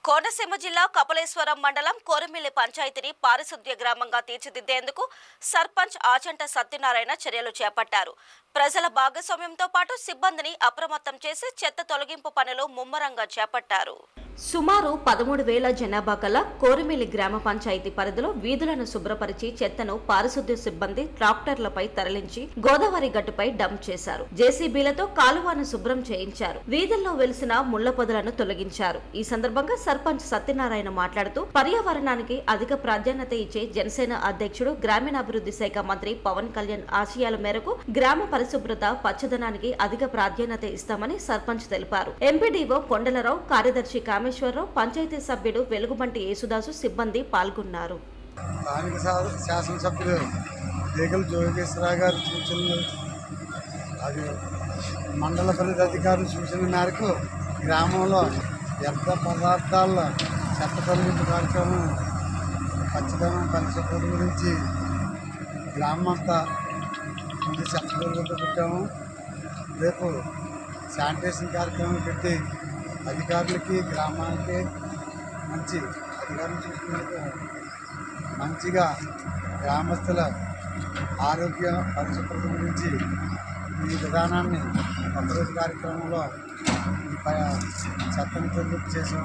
కోనసీమ జిల్లా కపిలేశ్వరం మండలం కోరమిల్లి పంచాయతీని పారిశుద్ధ్య గ్రామంగా తీర్చిదిద్దేందుకు సర్పంచ్ ఆచంట సత్యనారాయణ చర్యలు చేపట్టారు. ప్రజల భాగస్వామ్యంతో పాటు సిబ్బందిని అప్రమత్తం చేసి చెత్త తొలగింపు పనులు ముమ్మరంగా చేపట్టారు. సుమారు 13,000 జనాభా గల కోరమిల్లి గ్రామ పంచాయతీ పరిధిలో వీధులను శుభ్రపరిచి చెత్తను పారిశుద్ధ్య సిబ్బంది ట్రాక్టర్లపై తరలించి గోదావరి గట్టుపై డంప్ చేశారు. జేసీబీలతో కాలువను శుభ్రం చేయించారు. వీధుల్లో వెలిసిన ముళ్ల పొదలను తొలగించారు. ఈ సందర్భంగా సర్పంచ్ సత్యనారాయణ మాట్లాడుతూ పర్యావరణానికి అధిక ప్రాధాన్యత ఇచ్చే జనసేన అధ్యక్షుడు గ్రామీణాభివృద్ధి శాఖ మంత్రి పవన్ కళ్యాణ్ ఆశయాల మేరకు గ్రామ పరిశుభ్రత పచ్చదనానికి అధిక ప్రాధాన్యత ఇస్తామని సర్పంచ్ తెలిపారు. ఎంపీడీఓ కొండలరావు, కార్యదర్శి కామేశ్వరరావు, పంచాయతీ సభ్యుడు వెలుగుబంటి యేసుదాసు సిబ్బంది పాల్గొన్నారు. స్థానిక శాసనసభ్యులు దేగల జోగేశ్వరరావు గారి సూచనలు, అది మండల పరిధి అధికారుల సూచనల మేరకు గ్రామంలో వ్యర్థ పదార్థాల చెత్త తొలగింపు కార్యక్రమం, పచ్చదనం పరిశుభ్రత గురించి గ్రామం అంతా ముందు చెత్త తొలగింపు పెట్టాము. రేపు శానిటేషన్ కార్యక్రమం పెట్టి అధికారులకి గ్రామానికి మంచి అధికారులు చూసుకున్నట్టు మంచిగా గ్రామస్తుల ఆరోగ్య పరిశుభ్రత గురించి ఈ విధానాన్ని ఒకరోజు కార్యక్రమంలో ఈ చెత్తను తొలగింపు చేసాం.